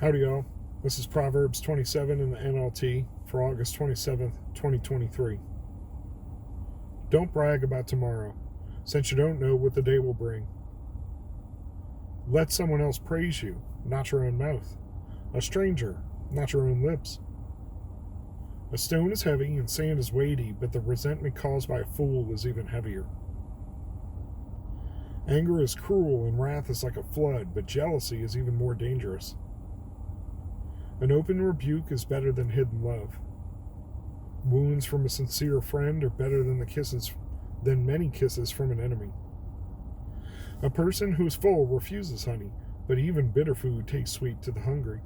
Howdy, y'all. This is Proverbs 27 in the NLT for August 27th, 2023. Don't brag about tomorrow, since you don't know what the day will bring. Let someone else praise you, not your own mouth. A stranger, not your own lips. A stone is heavy and sand is weighty, but the resentment caused by a fool is even heavier. Anger is cruel and wrath is like a flood, but jealousy is even more dangerous. An open rebuke is better than hidden love. Wounds from a sincere friend are better than many kisses from an enemy. A person who is full refuses honey, but even bitter food tastes sweet to the hungry.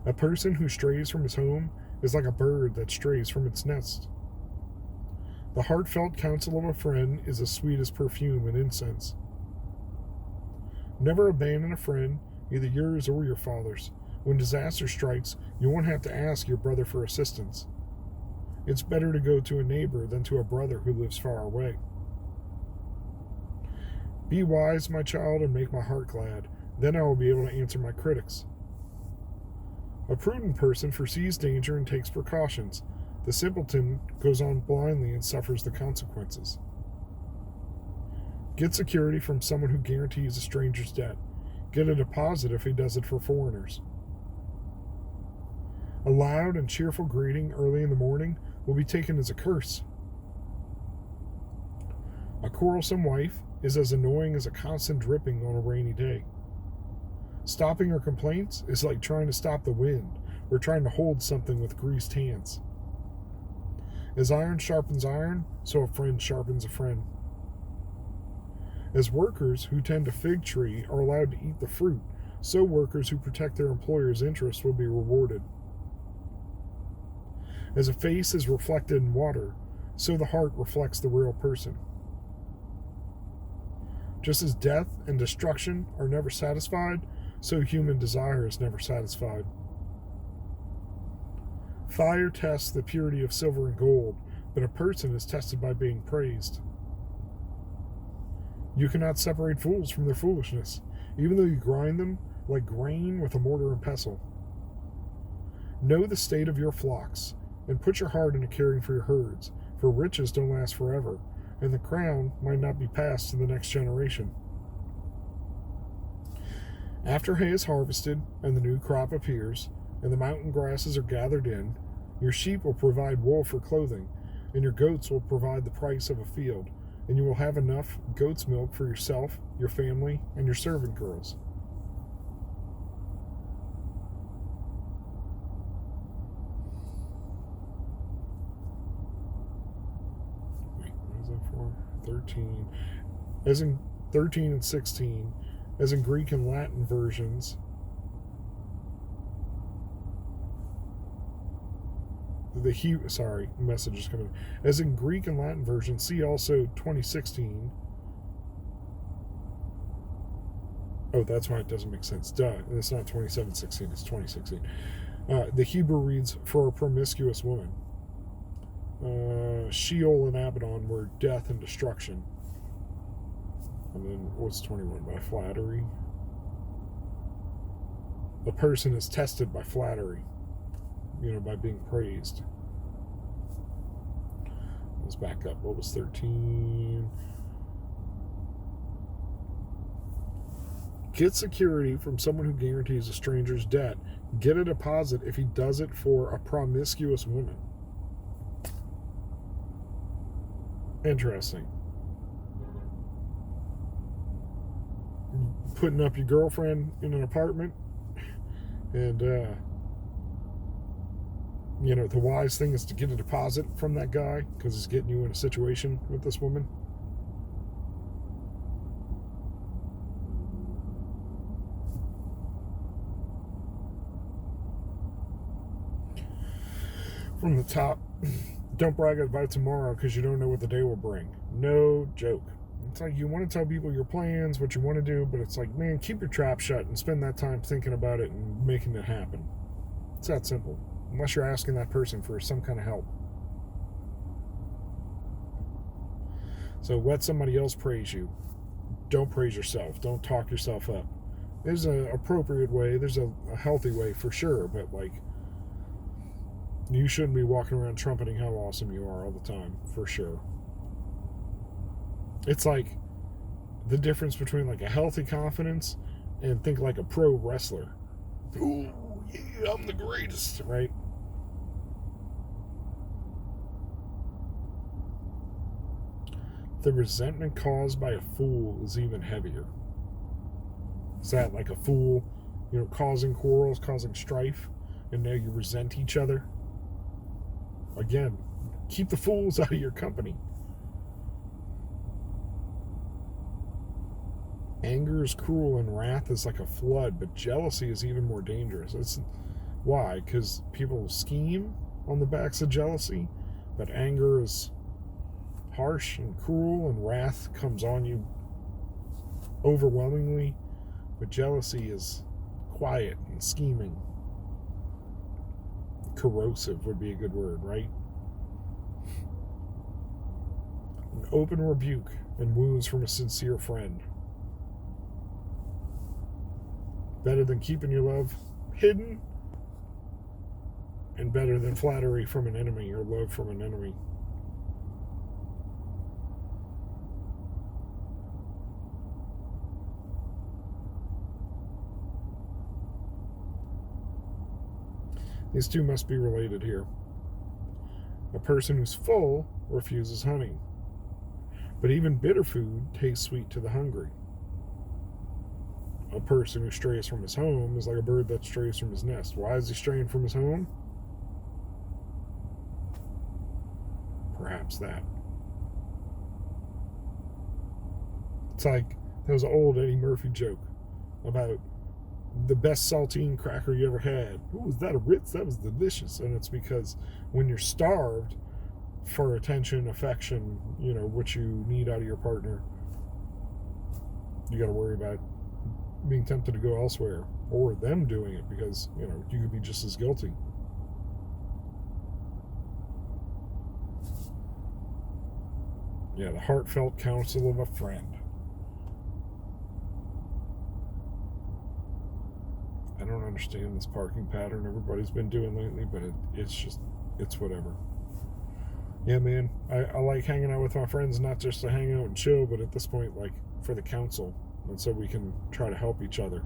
A person who strays from his home is like a bird that strays from its nest. The heartfelt counsel of a friend is as sweet as perfume and incense. Never abandon a friend, either yours or your father's. When disaster strikes, you won't have to ask your brother for assistance. It's better to go to a neighbor than to a brother who lives far away. Be wise, my child, and make my heart glad. Then I will be able to answer my critics. A prudent person foresees danger and takes precautions. The simpleton goes on blindly and suffers the consequences. Get security from someone who guarantees a stranger's debt. Get a deposit if he does it for foreigners. A loud and cheerful greeting early in the morning will be taken as a curse. A quarrelsome wife is as annoying as a constant dripping on a rainy day. Stopping her complaints is like trying to stop the wind or trying to hold something with greased hands. As iron sharpens iron, so a friend sharpens a friend. As workers who tend a fig tree are allowed to eat the fruit, so workers who protect their employer's interests will be rewarded. As a face is reflected in water, so the heart reflects the real person. Just as death and destruction are never satisfied, so human desire is never satisfied. Fire tests the purity of silver and gold, but a person is tested by being praised. You cannot separate fools from their foolishness, even though you grind them like grain with a mortar and pestle. Know the state of your flocks, and put your heart into caring for your herds, for riches don't last forever, and the crown might not be passed to the next generation. After hay is harvested and the new crop appears, and the mountain grasses are gathered in, your sheep will provide wool for clothing, and your goats will provide the price of a field, and you will have enough goat's milk for yourself, your family, and your servant girls. Wait, what is that for? 13. As in 13 and 16, as in Greek and Latin versions, message is coming. As in Greek and Latin versions, see also 2016. Oh, that's why it doesn't make sense. Duh, it's not 27:16, it's 2016. The Hebrew reads, for a promiscuous woman. Sheol and Abaddon were death and destruction. And then what's 21? By flattery. A person is tested by flattery, by being praised. Let's back up. What was 13? Get security from someone who guarantees a stranger's debt. Get a deposit if he does it for a promiscuous woman. Interesting. Putting up your girlfriend in an apartment, and the wise thing is to get a deposit from that guy because he's getting you in a situation with this woman. From the top, don't brag about tomorrow because you don't know what the day will bring. No joke. It's like you want to tell people your plans, what you want to do, but it's like, man, keep your trap shut and spend that time thinking about it and making it happen. It's that simple. Unless you're asking that person for some kind of help. So let somebody else praise you. Don't praise yourself. Don't talk yourself up. There's an appropriate way. There's a healthy way for sure, but like, you shouldn't be walking around trumpeting how awesome you are all the time, for sure. It's like the difference between like a healthy confidence and think like a pro wrestler. Oh, yeah, I'm the greatest, right? The resentment caused by a fool is even heavier. Is that like a fool, causing quarrels, causing strife, and now you resent each other? Again, keep the fools out of your company. Anger is cruel and wrath is like a flood, but jealousy is even more dangerous. Why? Because people scheme on the backs of jealousy, but anger is harsh and cruel, and wrath comes on you overwhelmingly, but jealousy is quiet and scheming. Corrosive would be a good word, right? An open rebuke and wounds from a sincere friend. Better than keeping your love hidden, and better than flattery from an enemy or love from an enemy. These two must be related here. A person who's full refuses honey, but even bitter food tastes sweet to the hungry. A person who strays from his home is like a bird that strays from his nest. Why is he straying from his home? Perhaps that. It's like there was an old Eddie Murphy joke about the best saltine cracker you ever had. Ooh, was that a Ritz? That was delicious. And it's because when you're starved for attention, affection, what you need out of your partner, you got to worry about being tempted to go elsewhere, or them doing it, because you could be just as guilty. Yeah, the heartfelt counsel of a friend. I don't understand this parking pattern everybody's been doing lately, but it's whatever. Yeah, man, I like hanging out with my friends, not just to hang out and chill, but at this point, like, for the counsel, and so we can try to help each other.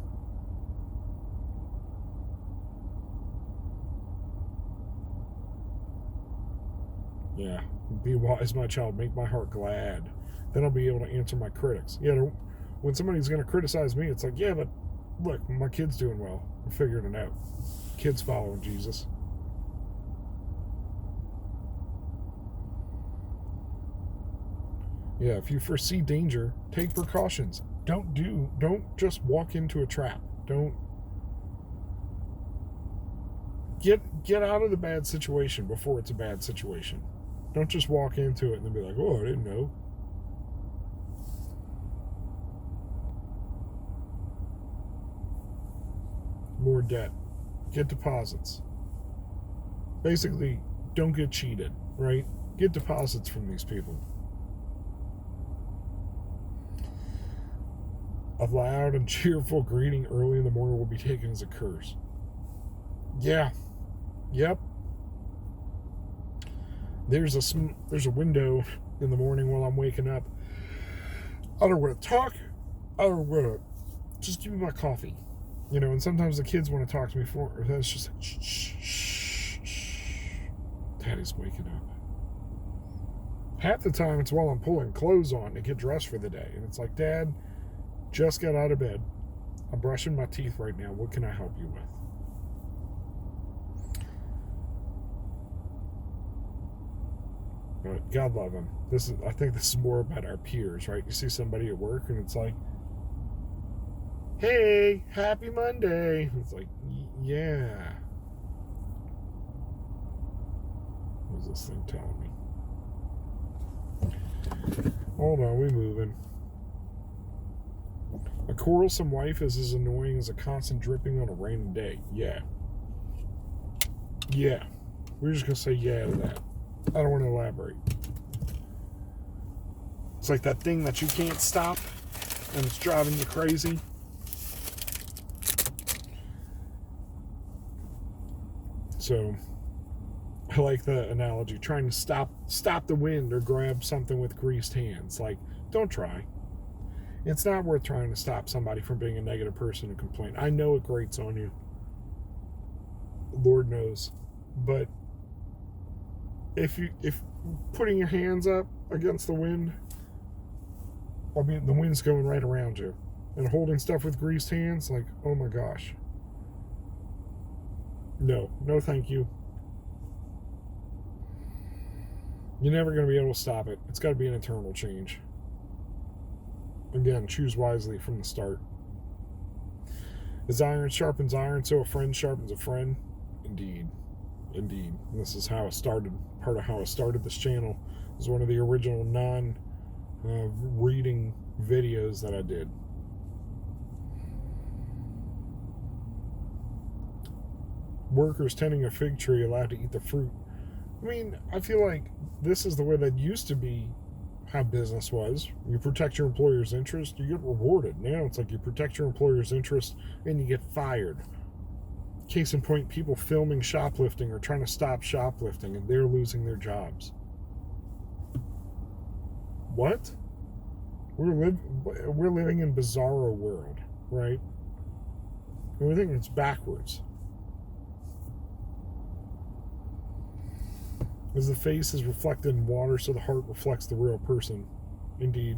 Yeah, be wise, my child, make my heart glad. Then I'll be able to answer my critics. When somebody's going to criticize me, it's like, yeah, but look, my kid's doing well. I'm figuring it out. Kid's following Jesus. Yeah, if you foresee danger, take precautions. Don't just walk into a trap. Don't get out of the bad situation before it's a bad situation. Don't just walk into it and then be like, oh, I didn't know. More debt. Get deposits. Basically, don't get cheated, right? Get deposits from these people. A loud and cheerful greeting early in the morning will be taken as a curse. Yeah. Yep. There's a window in the morning while I'm waking up. I don't want to talk. I don't want to. Just give me my coffee. And sometimes the kids want to talk to me for it. That's just like, shh. Daddy's waking up. Half the time it's while I'm pulling clothes on to get dressed for the day. And it's like, Dad, just got out of bed. I'm brushing my teeth right now. What can I help you with? But God love him. I think this is more about our peers, right? You see somebody at work and it's like, hey, happy Monday. It's like, yeah. What is this thing telling me? Hold on, we're moving. A quarrelsome wife is as annoying as a constant dripping on a rainy day. Yeah. We're just going to say yeah to that. I don't want to elaborate. It's like that thing that you can't stop and it's driving you crazy. So I like the analogy, trying to stop the wind or grab something with greased hands. Like, don't try. It's not worth trying to stop somebody from being a negative person and complain. I know it grates on you. Lord knows. But if putting your hands up against the wind, I mean, the wind's going right around you, and holding stuff with greased hands, like, oh my gosh. No thank you. You're never going to be able to stop it. It's got to be an internal change. Again, choose wisely from the start. As iron sharpens iron, so a friend sharpens a friend. Indeed. And this is how it started. Part of how I started this channel. It was one of the original non-reading videos that I did. Workers tending a fig tree allowed to eat the fruit. I mean, I feel like this is the way that used to be how business was. You protect your employer's interest, you get rewarded. Now it's like you protect your employer's interest and you get fired. Case in point, people filming shoplifting or trying to stop shoplifting, and they're losing their jobs. What? We're living in bizarro world, right? Everything is backwards. As the face is reflected in water, so the heart reflects the real person. Indeed.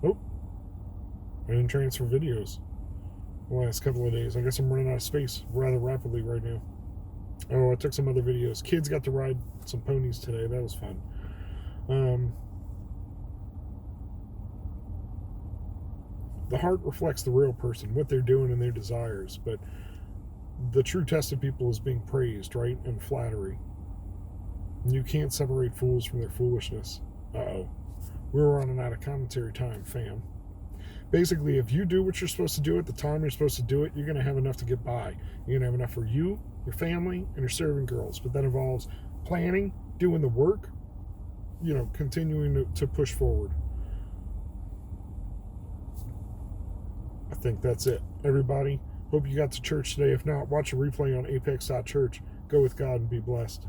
Oh, I didn't transfer videos the last couple of days. I guess I'm running out of space rather rapidly right now. Oh, I took some other videos. Kids got to ride some ponies today. That was fun. The heart reflects the real person, what they're doing and their desires. But the true test of people is being praised, right? And flattery. You can't separate fools from their foolishness. Uh-oh. We're running out of commentary time, fam. Basically, if you do what you're supposed to do at the time you're supposed to do it, you're going to have enough to get by. You're going to have enough for you, your family, and your serving girls. But that involves planning, doing the work, continuing to push forward. I think that's it. Everybody, hope you got to church today. If not, watch a replay on apex.church. Go with God and be blessed.